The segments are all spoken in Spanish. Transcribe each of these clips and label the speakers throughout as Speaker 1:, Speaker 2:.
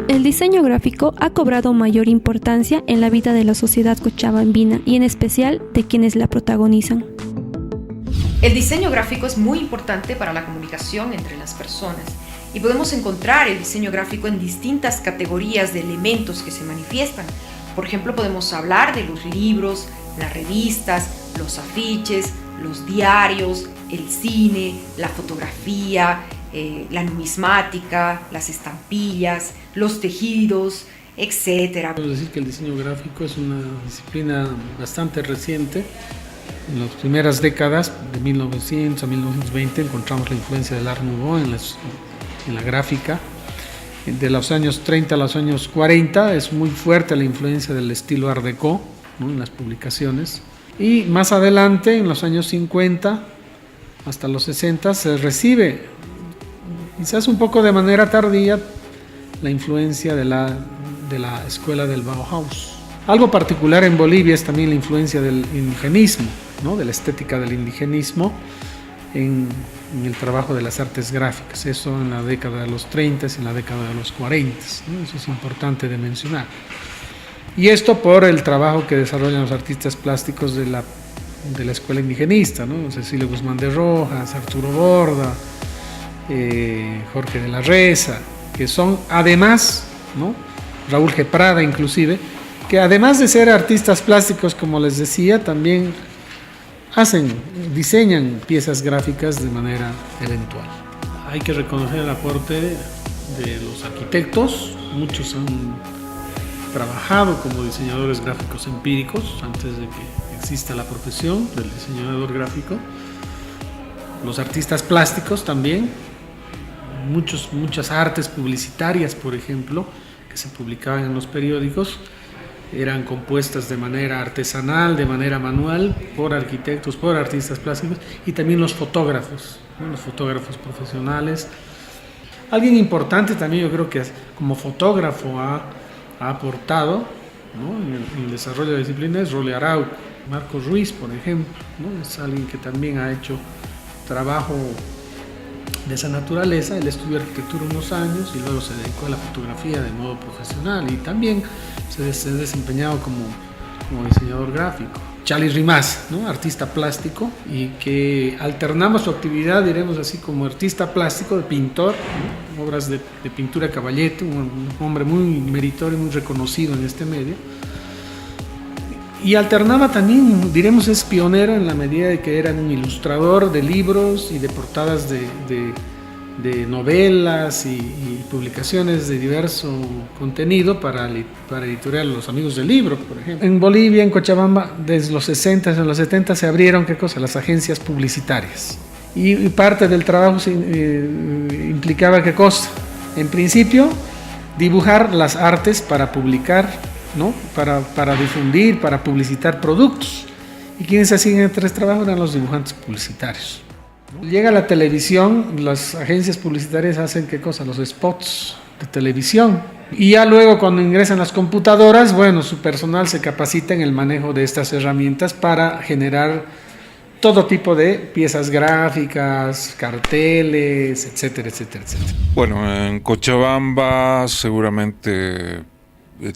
Speaker 1: El diseño gráfico ha cobrado mayor importancia en la vida de la sociedad cochabambina y en especial de quienes la protagonizan.
Speaker 2: El diseño gráfico es muy importante para la comunicación entre las personas y podemos encontrar el diseño gráfico en distintas categorías de elementos que se manifiestan. Por ejemplo, podemos hablar de los libros, las revistas, los afiches, los diarios, el cine, la fotografía, la numismática, las estampillas, los tejidos, etc.
Speaker 3: Podemos decir que el diseño gráfico es una disciplina bastante reciente. En las primeras décadas, de 1900 a 1920, encontramos la influencia del Art Nouveau en la gráfica. De los años 30 a los años 40 es muy fuerte la influencia del estilo Art Deco, ¿no?, en las publicaciones. Y más adelante, en los años 50 hasta los 60, se recibe, quizás un poco de manera tardía, la influencia de la escuela del Bauhaus. Algo particular en Bolivia es también la influencia del indigenismo, ¿no?, de la estética del indigenismo en el trabajo de las artes gráficas. Eso en la década de los 30 y en la década de los 40, ¿no? Eso es importante de mencionar. Y esto por el trabajo que desarrollan los artistas plásticos de la escuela indigenista, ¿no? Cecilio Guzmán de Rojas, Arturo Borda, Jorge de la Reza, que son además, ¿no?, Raúl G. Prada inclusive, que además de ser artistas plásticos, como les decía, también diseñan piezas gráficas de manera eventual. Hay que reconocer el aporte de los arquitectos. Muchos han trabajado como diseñadores gráficos empíricos antes de que exista la profesión del diseñador gráfico. Los artistas plásticos también, muchas artes publicitarias, por ejemplo, que se publicaban en los periódicos, eran compuestas de manera artesanal, de manera manual, por arquitectos, por artistas plásticos, y también los fotógrafos, ¿no?, los fotógrafos profesionales. Alguien importante también, yo creo que como fotógrafo ha aportado, ¿no?, en el desarrollo de la disciplina, es Role Araujo. Marcos Ruiz, por ejemplo, ¿no?, es alguien que también ha hecho trabajo de esa naturaleza. Él estudió arquitectura unos años y luego se dedicó a la fotografía de modo profesional y también se ha desempeñado como diseñador gráfico. Charlie Rimás, ¿no?, artista plástico, y que alternamos su actividad, diremos así, como artista plástico, de pintor, ¿no?, obras de pintura Caballete, un hombre muy meritorio, muy reconocido en este medio. Y alternaba también, diremos, es pionero en la medida de que era un ilustrador de libros y de portadas de novelas y publicaciones de diverso contenido para editorial Los Amigos del Libro, por ejemplo. En Bolivia, en Cochabamba, desde los 60, en los 70 se abrieron, ¿qué cosa?, las agencias publicitarias. Y parte del trabajo implicaba, ¿qué cosa? En principio, dibujar las artes para publicar, ¿no?, para difundir, para publicitar productos. ¿Y quienes hacían el trabajo? Eran los dibujantes publicitarios. Llega la televisión, las agencias publicitarias hacen, ¿qué cosa?, los spots de televisión. Y ya luego, cuando ingresan las computadoras, bueno, su personal se capacita en el manejo de estas herramientas para generar todo tipo de piezas gráficas, carteles, etcétera, etcétera, etcétera.
Speaker 4: Bueno, en Cochabamba seguramente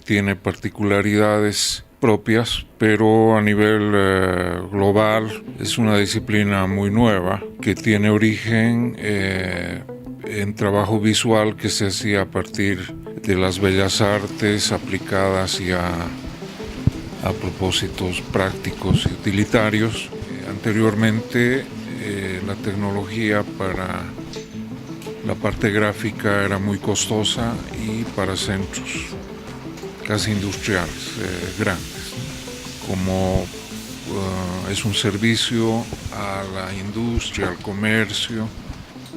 Speaker 4: tiene particularidades propias, pero a nivel global es una disciplina muy nueva que tiene origen en trabajo visual que se hacía a partir de las bellas artes aplicadas ya a propósitos prácticos y utilitarios. Anteriormente la tecnología para la parte gráfica era muy costosa y para centros casi industriales grandes. Como es un servicio a la industria, al comercio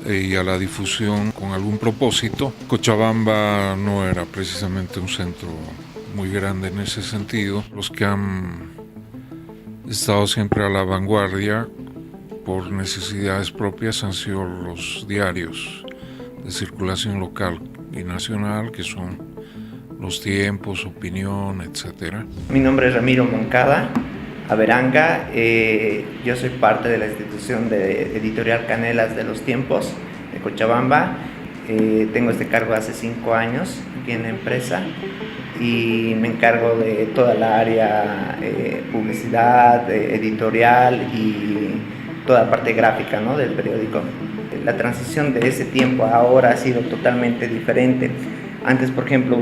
Speaker 4: y a la difusión con algún propósito, Cochabamba no era precisamente un centro muy grande en ese sentido. Los que han estado siempre a la vanguardia por necesidades propias han sido los diarios de circulación local y nacional, que son Los Tiempos, Opinión, etc.
Speaker 5: Mi nombre es Ramiro Moncada Averanga, yo soy parte de la institución de editorial Canelas de Los Tiempos de Cochabamba. Tengo este cargo hace 5 años aquí en la empresa y me encargo de toda la área publicidad, editorial y toda la parte gráfica, ¿no?, del periódico. La transición de ese tiempo a ahora ha sido totalmente diferente. Antes, por ejemplo,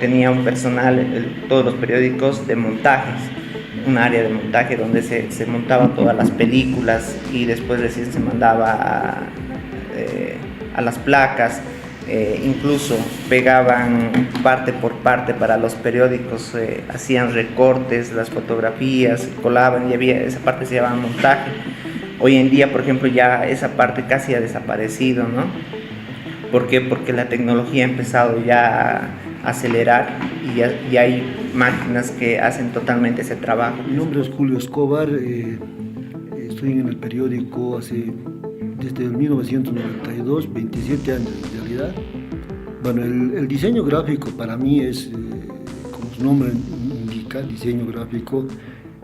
Speaker 5: tenía un personal, todos los periódicos, de montajes, un área de montaje donde se montaban todas las películas y después recién se mandaba a las placas. Incluso pegaban parte por parte para los periódicos, hacían recortes, las fotografías, colaban y esa parte se llamaba montaje. Hoy en día, por ejemplo, ya esa parte casi ha desaparecido, ¿no? ¿Por qué? Porque la tecnología ha empezado ya a acelerar y ya hay máquinas que hacen totalmente ese trabajo.
Speaker 6: Mi nombre es Julio Escobar, estoy en el periódico desde el 1992, 27 años en realidad. Bueno, el diseño gráfico para mí es, como su nombre indica, diseño gráfico,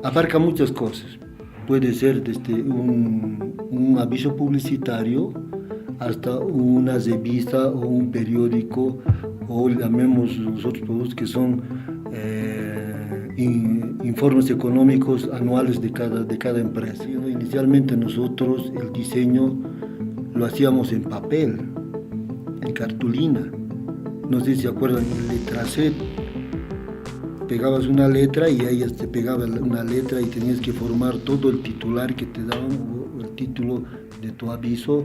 Speaker 6: abarca muchas cosas. Puede ser desde un aviso publicitario hasta una revista o un periódico, o llamemos los otros productos que son informes económicos anuales de cada empresa. Inicialmente nosotros el diseño lo hacíamos en papel, en cartulina. No sé si se acuerdan, en letracet. Pegabas una letra y ahí te pegaba una letra y tenías que formar todo el titular que te daban, o el título de tu aviso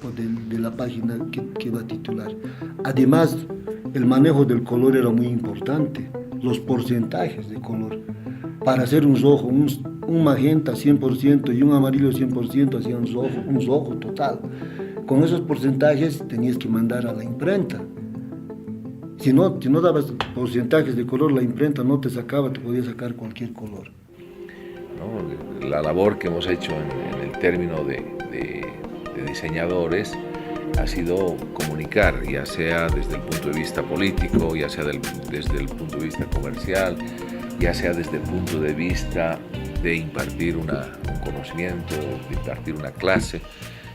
Speaker 6: o de la página que va a titular. Además, el manejo del color era muy importante, los porcentajes de color. Para hacer un rojo, un magenta 100% y un amarillo 100% hacía un rojo total. Con esos porcentajes tenías que mandar a la imprenta. Si no dabas porcentajes de color, la imprenta no te sacaba, te podía sacar cualquier color.
Speaker 7: ¿No? La labor que hemos hecho en el término de diseñadores ha sido comunicar, ya sea desde el punto de vista político, ya sea desde el punto de vista comercial, ya sea desde el punto de vista de impartir un conocimiento, de impartir una clase,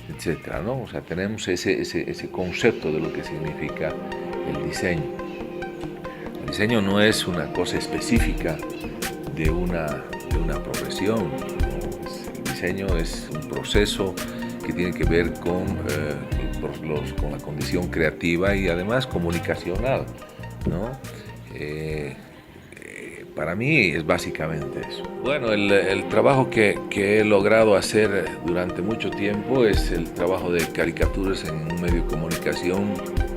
Speaker 7: etcétera, ¿no? O sea, tenemos ese concepto de lo que significa el diseño. El diseño no es una cosa específica de una profesión, ¿no? El diseño es un proceso que tiene que ver con la condición creativa y además comunicacional, ¿no? Para mí es básicamente eso. Bueno, el trabajo que he logrado hacer durante mucho tiempo es el trabajo de caricaturas en un medio de comunicación,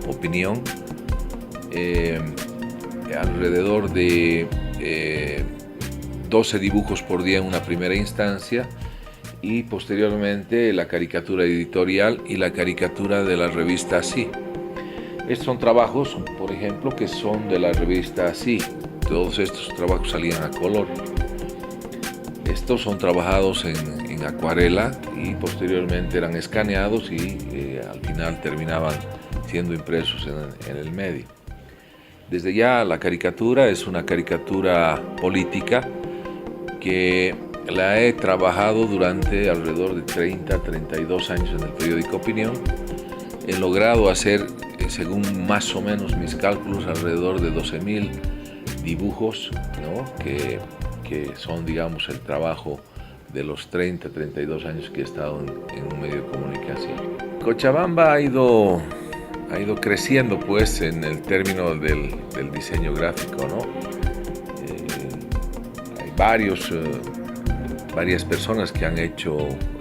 Speaker 7: Opinión, alrededor de 12 dibujos por día en una primera instancia, y posteriormente la caricatura editorial y la caricatura de la revista Así. Estos son trabajos, por ejemplo, que son de la revista Así. Todos estos trabajos salían a color. Estos son trabajados en acuarela y posteriormente eran escaneados y al final terminaban siendo impresos en el medio. Desde ya la caricatura es una caricatura política que la he trabajado durante alrededor de 32 años en el periódico Opinión. He logrado hacer, según más o menos mis cálculos, alrededor de 12.000 dibujos, ¿no? que son, digamos, el trabajo de los 32 años que he estado en un medio de comunicación. Cochabamba ha ido creciendo, pues, en el término del diseño gráfico, ¿no? Hay varias personas que han hecho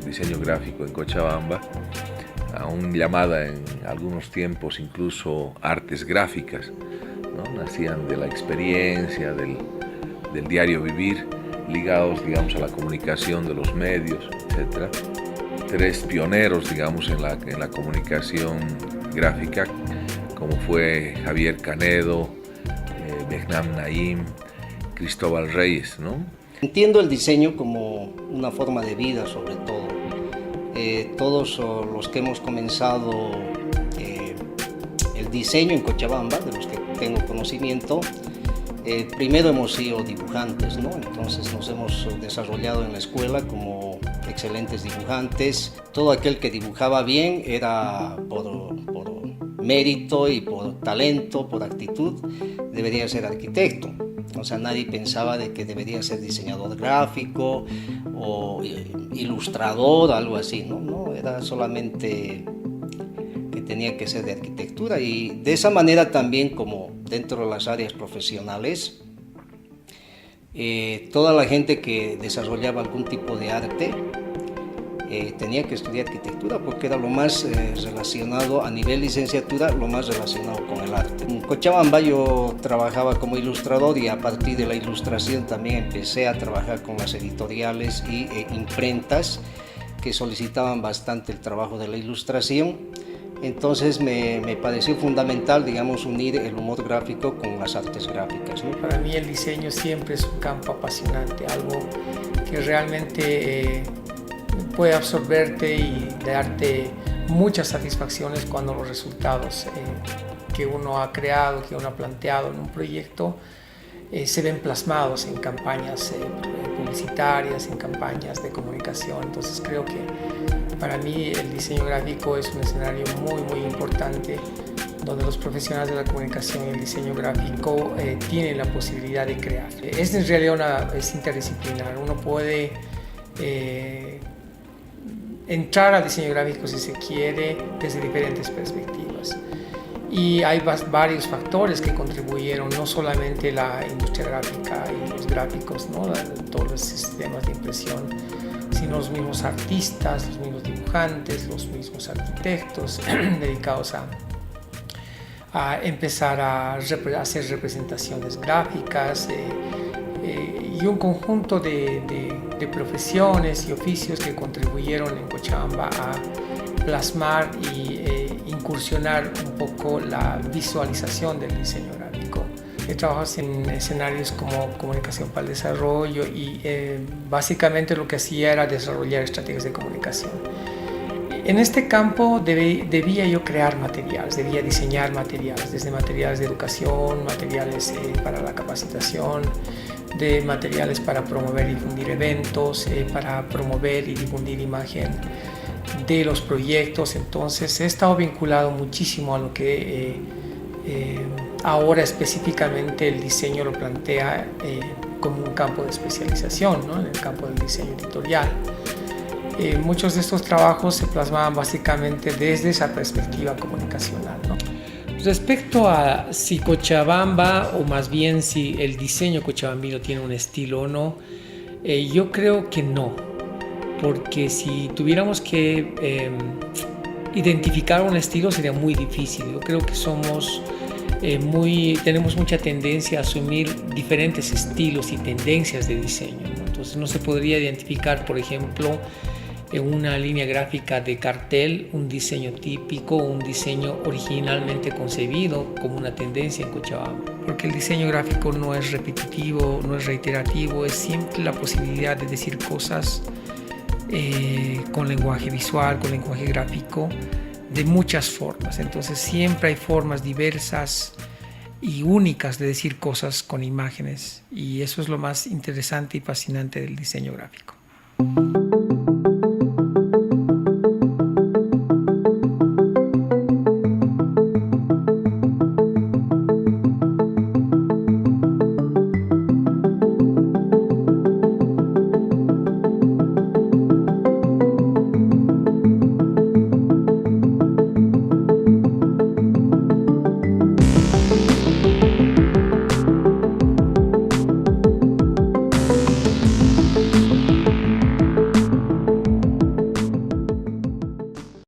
Speaker 7: diseño gráfico en Cochabamba, aún llamada en algunos tiempos incluso artes gráficas, ¿no? Nacían de la experiencia del diario vivir, ligados, digamos, a la comunicación de los medios, etc. 3 pioneros, digamos, en la comunicación gráfica, como fue Javier Canedo, Behnam Naim, Cristóbal Reyes, ¿no?
Speaker 8: Entiendo el diseño como una forma de vida sobre todo. Todos los que hemos comenzado el diseño en Cochabamba, de los que tengo conocimiento, primero hemos sido dibujantes, ¿no? Entonces nos hemos desarrollado en la escuela como excelentes dibujantes. Todo aquel que dibujaba bien era por mérito y por talento, por actitud, debería ser arquitecto. O sea, nadie pensaba de que debería ser diseñador gráfico o ilustrador, algo así, ¿no? No, era solamente que tenía que ser de arquitectura, y de esa manera también, como dentro de las áreas profesionales, toda la gente que desarrollaba algún tipo de arte tenía que estudiar arquitectura, porque era lo más relacionado a nivel licenciatura, lo más relacionado con el arte. En Cochabamba yo trabajaba como ilustrador, y a partir de la ilustración también empecé a trabajar con las editoriales y imprentas que solicitaban bastante el trabajo de la ilustración. Entonces me pareció fundamental, digamos, unir el humor gráfico con las artes gráficas, ¿no?
Speaker 9: Para mí el diseño siempre es un campo apasionante, algo que realmente puede absorberte y darte muchas satisfacciones cuando los resultados que uno ha creado, que uno ha planteado en un proyecto, se ven plasmados en campañas publicitarias, en campañas de comunicación. Entonces creo que para mí el diseño gráfico es un escenario muy importante, donde los profesionales de la comunicación y el diseño gráfico tienen la posibilidad de crear. Es en realidad es interdisciplinar. Uno puede entrar al diseño gráfico, si se quiere, desde diferentes perspectivas. Y hay varios factores que contribuyeron, no solamente la industria gráfica y los gráficos, ¿no? Todos los sistemas de impresión, sino los mismos artistas, los mismos dibujantes, los mismos arquitectos dedicados a empezar a hacer representaciones gráficas, y un conjunto de profesiones y oficios que contribuyeron en Cochabamba a plasmar y incursionar un poco la visualización del diseño gráfico. He trabajado en escenarios como comunicación para el desarrollo, y básicamente lo que hacía era desarrollar estrategias de comunicación. En este campo debía yo crear materiales, debía diseñar materiales, desde materiales de educación, materiales para la capacitación, de materiales para promover y difundir eventos, para promover y difundir imagen de los proyectos. Entonces he estado vinculado muchísimo a lo que ahora específicamente el diseño lo plantea como un campo de especialización, ¿no? En el campo del diseño editorial. Muchos de estos trabajos se plasmaban básicamente desde esa perspectiva comunicacional, ¿no? Respecto a si Cochabamba, o más bien si el diseño cochabambino tiene un estilo o no, yo creo que no, porque si tuviéramos que identificar un estilo sería muy difícil. Yo creo que tenemos mucha tendencia a asumir diferentes estilos y tendencias de diseño, ¿no? Entonces no se podría identificar, por ejemplo, en una línea gráfica de cartel un diseño típico, un diseño originalmente concebido como una tendencia en Cochabamba, porque el diseño gráfico no es repetitivo, no es reiterativo, es siempre la posibilidad de decir cosas con lenguaje visual, con lenguaje gráfico, de muchas formas. Entonces siempre hay formas diversas y únicas de decir cosas con imágenes, y eso es lo más interesante y fascinante del diseño gráfico.